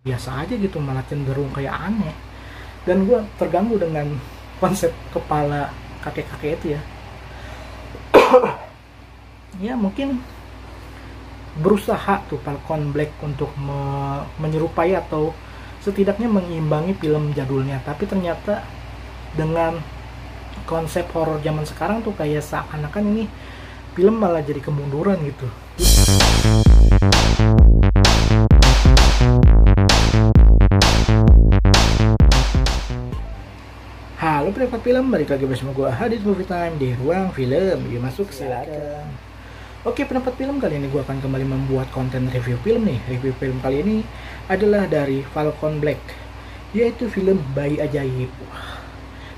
biasa aja gitu, malah cenderung kayak aneh. Dan gue terganggu dengan konsep kepala kakek-kakek itu ya. Ya mungkin berusaha tuh Falcon Black untuk menyerupai atau setidaknya mengimbangi film jadulnya, tapi ternyata dengan konsep horor zaman sekarang tuh kayak seakan-akan ini film malah jadi kemunduran gitu. Halo penikmat film, balik lagi bersama gue Hadid Movie Time di Ruang Film. Yuk masuk, silakan. Oke penikmat film, kali ini gue akan kembali membuat konten review film nih. Review film kali ini adalah dari Falcon Black, yaitu film Bayi Ajaib.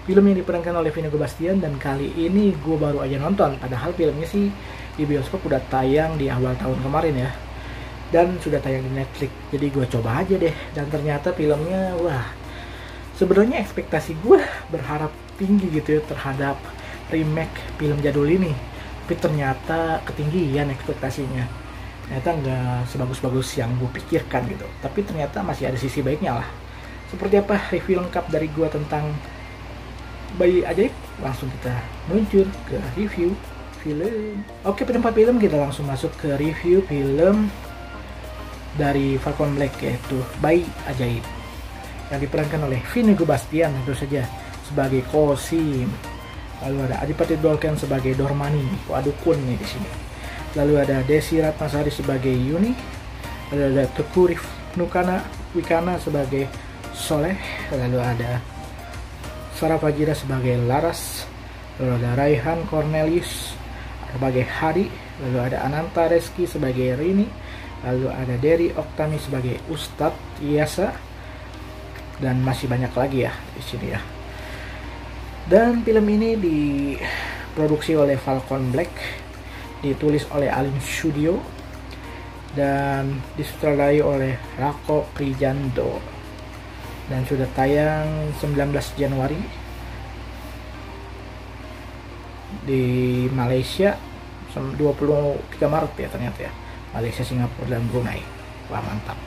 Film yang diperankan oleh Vino Bastian, dan kali ini gue baru aja nonton. Padahal filmnya sih di bioskop udah tayang di awal tahun kemarin ya, dan sudah tayang di Netflix. Jadi gue coba aja deh, dan ternyata filmnya wah, sebenarnya ekspektasi gue berharap tinggi gitu ya terhadap remake film jadul ini, tapi ternyata ketinggian ekspektasinya. Ternyata nggak sebagus-bagus yang gue pikirkan gitu, tapi ternyata masih ada sisi baiknya lah. Seperti apa review lengkap dari gue tentang Bayi Ajaib? Langsung kita meluncur ke review film. Oke penikmat film, kita langsung masuk ke review film dari Falcon Black, yaitu Bayi Ajaib, yang diperankan oleh Vino Bastian tentu saja sebagai Kosim. Lalu ada Adipati Dolken sebagai Dormani, Wadukun nih di sini. Lalu ada Desi Ratnasari sebagai Yuni. Lalu ada Teguh Rifnukana Wikana sebagai Soleh. Lalu ada Sarah Fajira sebagai Laras. Lalu ada Raihan Cornelius sebagai Hari. Lalu ada Ananta Reski sebagai Rini. Lalu ada Dery Oktami sebagai Ustadz Yasa, dan masih banyak lagi ya di sini ya. Dan film ini diproduksi oleh Falcon Black, ditulis oleh Alim Studio, dan disutradarai oleh Rako Prijanto, dan sudah tayang 19 Januari di Malaysia, 23 Maret ya ternyata ya, Malaysia, Singapura, dan Brunei. Wah mantap.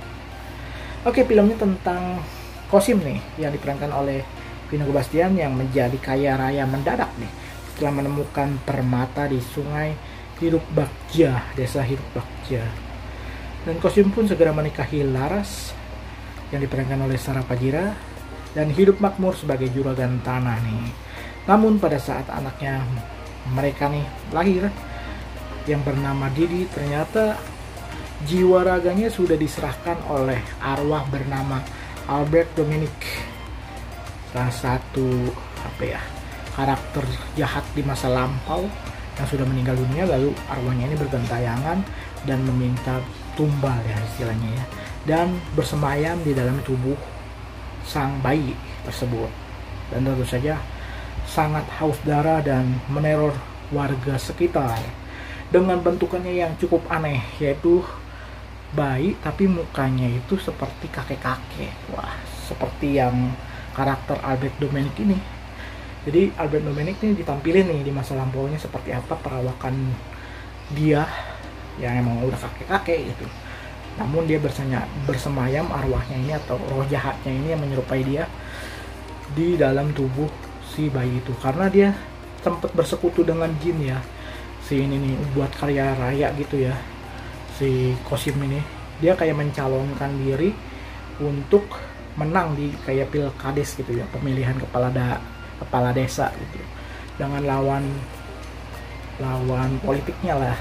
Oke, filmnya tentang Kosim nih, yang diperankan oleh Vino Bastian, yang menjadi kaya raya mendadak nih setelah menemukan permata di sungai Hiruk Bagja, desa Hiruk Bagja. Dan Kosim pun segera menikahi Laras, yang diperankan oleh Sarah Fajira, dan hidup makmur sebagai juragan tanah nih. Namun pada saat anaknya mereka nih lahir, yang bernama Didi, ternyata jiwa raganya sudah diserahkan oleh arwah bernama Albert Dominic, salah satu karakter jahat di masa lampau yang sudah meninggal dunia. Lalu arwahnya ini bergentayangan dan meminta tumbal ya istilahnya ya, dan bersemayam di dalam tubuh sang bayi tersebut, dan tentu saja sangat haus darah dan meneror warga sekitar dengan bentukannya yang cukup aneh, yaitu bayi tapi mukanya itu seperti kakek-kakek. Wah, seperti yang karakter Albert Dominic ini. Jadi Albert Dominic ini ditampilin nih di masa lampaunya seperti apa perawakan dia yang emang udah kakek-kakek gitu. Namun dia bersemayam arwahnya ini atau roh jahatnya ini yang menyerupai dia di dalam tubuh si bayi itu, karena dia sempat bersekutu dengan jin ya. Si ini nih buat karya raya gitu ya. Si Kosim ini dia kayak mencalonkan diri untuk menang di kayak pilkades gitu ya, pemilihan kepala desa gitu, dengan lawan politiknya lah.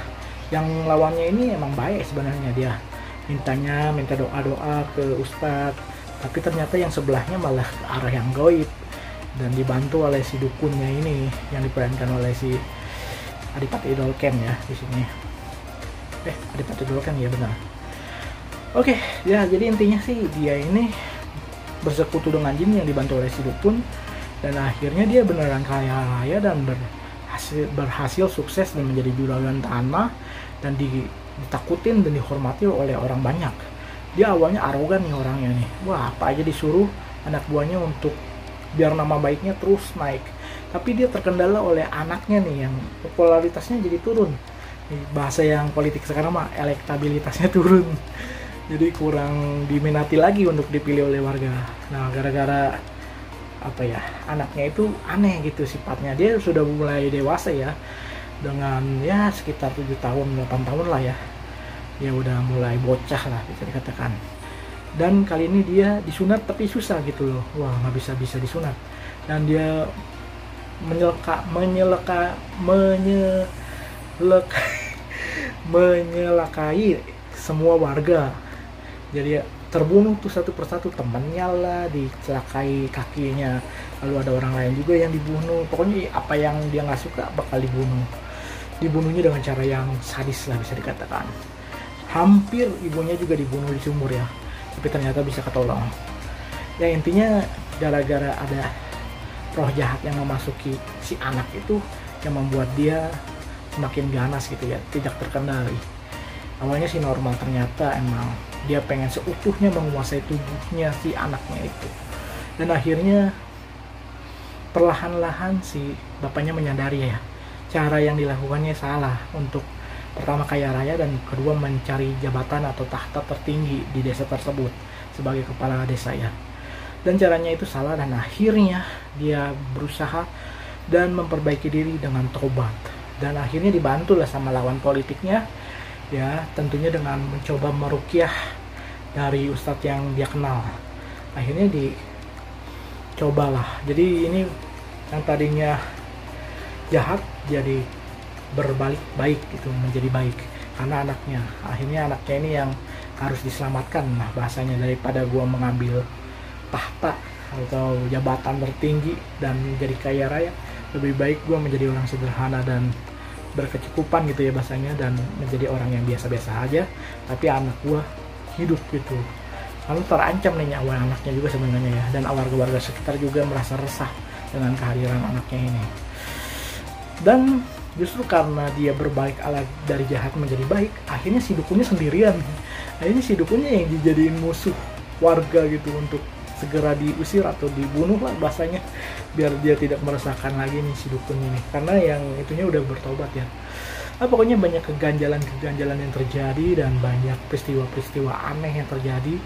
Yang lawannya ini emang baik sebenarnya, dia minta doa ke Ustadz, tapi ternyata yang sebelahnya malah ke arah yang goib, dan dibantu oleh si dukunnya ini yang diperankan oleh si Adipati Dolken ya di sini. Adipati Dolken ya benar. Oke, ya jadi intinya sih dia ini bersekutu dengan jin yang dibantu oleh si dukun, dan akhirnya dia beneran kaya raya dan berhasil sukses dan menjadi juragan tanah, dan ditakutin dan dihormati oleh orang banyak. Dia awalnya arogan nih orangnya nih. Wah, apa aja disuruh anak buahnya untuk biar nama baiknya terus naik. Tapi dia terkendala oleh anaknya nih yang popularitasnya jadi turun. Bahasa yang politik sekarang mah elektabilitasnya turun. jadi kurang diminati lagi untuk dipilih oleh warga. Nah, gara-gara apa ya, anaknya itu aneh gitu sifatnya. Dia sudah mulai dewasa ya, dengan ya sekitar 7 tahun 8 tahun lah ya. Ya udah mulai bocah lah bisa dikatakan. Dan kali ini dia disunat tapi susah gitu loh. Wah, nggak bisa disunat. Dan dia menyelakai semua warga. Jadi terbunuh tuh satu persatu, temannya lah dicelakai kakinya, lalu ada orang lain juga yang dibunuh. Pokoknya apa yang dia nggak suka bakal dibunuhnya dengan cara yang sadis lah bisa dikatakan. Hampir ibunya juga dibunuh di sumur ya, tapi ternyata bisa ketolong. Ya intinya gara-gara ada roh jahat yang memasuki si anak itu, yang membuat dia semakin ganas gitu ya, tidak terkendali. Awalnya sih normal, ternyata emang dia pengen seutuhnya menguasai tubuhnya si anaknya itu. Dan akhirnya perlahan-lahan si bapaknya menyadari ya, cara yang dilakukannya salah, untuk pertama kaya raya dan kedua mencari jabatan atau tahta tertinggi di desa tersebut sebagai kepala desa ya. Dan caranya itu salah, dan akhirnya dia berusaha dan memperbaiki diri dengan tobat. Dan akhirnya dibantu lah sama lawan politiknya ya, tentunya dengan mencoba meruqyah dari ustadz yang dia kenal. Akhirnya dicobalah. Jadi ini yang tadinya jahat jadi berbalik baik gitu, menjadi baik karena anaknya. Akhirnya anaknya ini yang harus diselamatkan lah bahasanya, daripada gua mengambil tahta atau jabatan tertinggi dan menjadi kaya raya, lebih baik gua menjadi orang sederhana dan berkecukupan gitu ya bahasanya, dan menjadi orang yang biasa-biasa aja, tapi anak gua hidup gitu. Lalu terancam nih nyawa anaknya juga sebenarnya ya, dan warga-warga sekitar juga merasa resah dengan kehadiran anaknya ini. Dan justru karena dia berbalik ala dari jahat menjadi baik, akhirnya si dukunnya sendirian. Akhirnya si dukunnya yang dijadiin musuh warga gitu, untuk segera diusir atau dibunuh lah bahasanya, biar dia tidak meresahkan lagi nih si dukun ini, karena yang itunya udah bertobat ya. Nah, pokoknya banyak keganjalan yang terjadi dan banyak peristiwa-peristiwa aneh yang terjadi.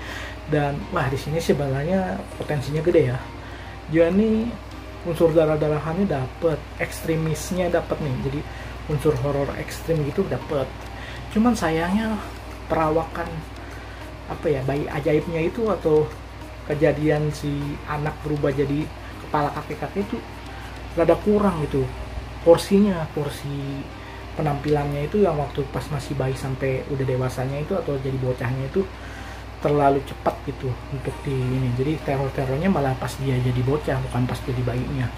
Dan wah, di sini sebenarnya potensinya gede ya. Jadi unsur darah-darahannya dapet, ekstremisnya dapet nih, jadi unsur horor ekstrim gitu dapet. Cuman sayangnya perawakan apa ya, bayi ajaibnya itu atau kejadian si anak berubah jadi kepala kakek-kakek itu rada kurang gitu porsinya. Porsi penampilannya itu yang waktu pas masih bayi sampai udah dewasanya itu atau jadi bocahnya itu terlalu cepat gitu untuk di ini. Jadi teror-terornya malah pas dia jadi bocah, bukan pas jadi bayinya.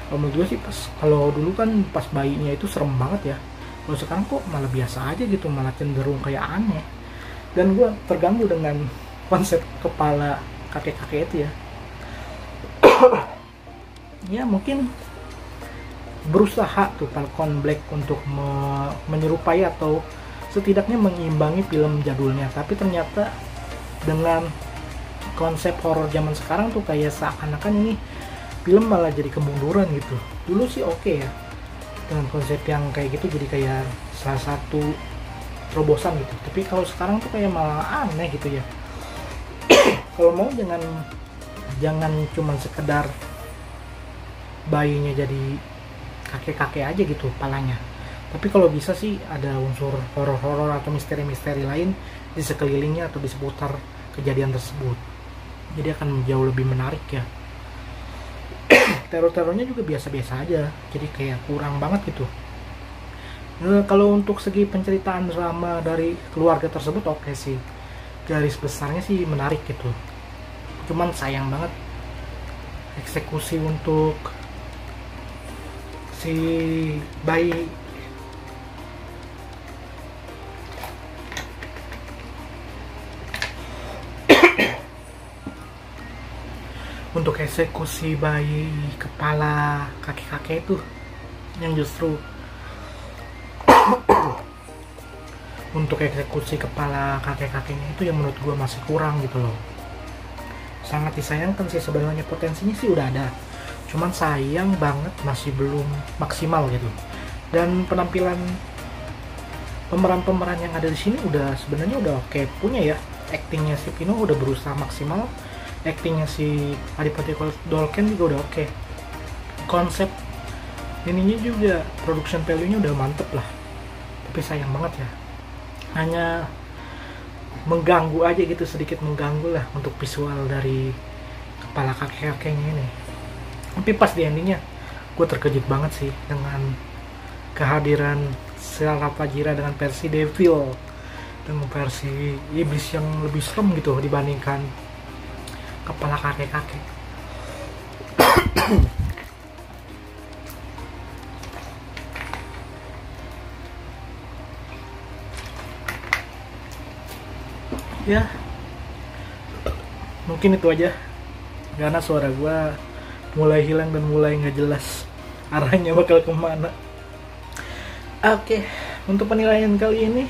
Kalau menurut gue sih kalau dulu kan pas bayinya itu serem banget ya. Kalau sekarang kok malah biasa aja gitu, malah cenderung kayak aneh. Dan gue terganggu dengan konsep kepala kakek-kakek itu ya. Ya mungkin berusaha tuh Falcon Black untuk menyerupai atau setidaknya mengimbangi film jadulnya, tapi ternyata dengan konsep horor zaman sekarang tuh kayak seakan-akan ini film malah jadi kemunduran gitu. Dulu sih oke ya dengan konsep yang kayak gitu, jadi kayak salah satu terobosan gitu, tapi kalau sekarang tuh kayak malah aneh gitu ya. Kalau mau jangan cuman sekedar bayinya jadi kakek-kakek aja gitu palanya, tapi kalau bisa sih ada unsur horor-horor atau misteri-misteri lain di sekelilingnya atau di seputar kejadian tersebut, jadi akan jauh lebih menarik ya. Teror-terornya juga biasa-biasa aja, jadi kayak kurang banget gitu. Nah, kalau untuk segi penceritaan drama dari keluarga tersebut oke sih, garis besarnya sih menarik gitu. Cuman sayang banget eksekusi untuk si bayi untuk eksekusi bayi kepala kakek-kakek itu yang justru untuk eksekusi kepala kakek-kakeknya itu yang menurut gue masih kurang gitu loh. Sangat disayangkan sih sebenarnya, potensinya sih udah ada, cuman sayang banget masih belum maksimal gitu. Dan penampilan pemeran-pemeran yang ada di sini udah sebenarnya udah oke punya ya, actingnya si Pino udah berusaha maksimal, actingnya si Adipati Dolken juga udah oke. Konsep ininya juga, production value-nya udah mantep lah. Tapi sayang banget ya, hanya mengganggu aja gitu, sedikit mengganggu lah untuk visual dari kepala kakek-kakeknya ini. Tapi pas di endingnya gue terkejut banget sih dengan kehadiran Sarah Fajira dengan versi Devil, dengan versi iblis yang lebih serem gitu dibandingkan kepala kakek-kakek. Ya, mungkin itu aja, karena suara gue mulai hilang dan mulai nggak jelas arahnya bakal kemana. Oke, untuk penilaian kali ini,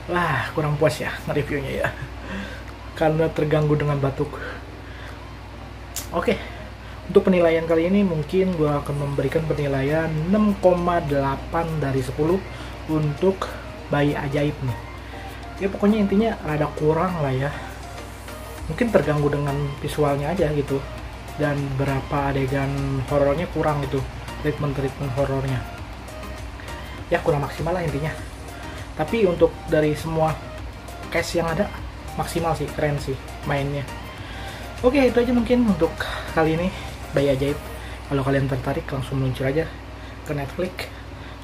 wah kurang puas ya nge-reviewnya ya, karena terganggu dengan batuk. Oke, untuk penilaian kali ini mungkin gue akan memberikan penilaian 6,8 dari 10 untuk Bayi Ajaib nih. Ya pokoknya intinya rada kurang lah ya, mungkin terganggu dengan visualnya aja gitu, dan beberapa adegan horornya kurang gitu, treatment horornya ya kurang maksimal lah intinya. Tapi untuk dari semua cast yang ada maksimal sih, keren sih mainnya. Oke, itu aja mungkin untuk kali ini Bayi Ajaib. Kalau kalian tertarik langsung meluncur aja ke Netflix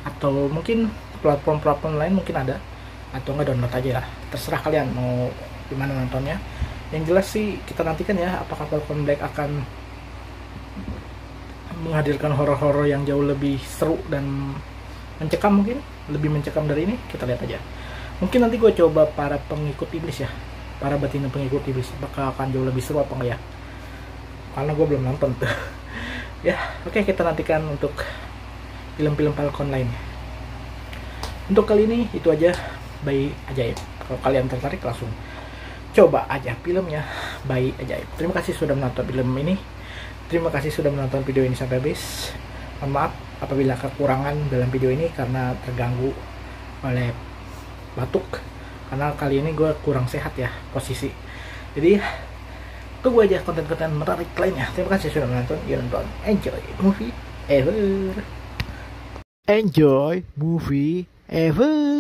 atau mungkin platform-platform lain mungkin ada, atau nggak download aja lah, terserah kalian mau gimana nontonnya. Yang jelas sih kita nantikan ya, apakah Falcon Black akan menghadirkan horor-horor yang jauh lebih seru dan mencekam, mungkin lebih mencekam dari ini. Kita lihat aja, mungkin nanti gue coba para pengikut iblis ya, para betina pengikut iblis, apakah akan jauh lebih seru apa enggak ya, karena gue belum nonton tuh. Ya oke, kita nantikan untuk film-film Falcon lain. Untuk kali ini itu aja Bayi Ajaib. Kalau kalian tertarik langsung coba aja filmnya Bayi Ajaib. Terima kasih sudah menonton film ini. Terima kasih sudah menonton video ini sampai habis. Mohon maaf apabila kekurangan dalam video ini karena terganggu oleh batuk, karena kali ini gue kurang sehat ya posisi. Jadi tunggu aja konten-konten menarik lainnya. Terima kasih sudah menonton. Enjoy movie ever. Enjoy movie ever.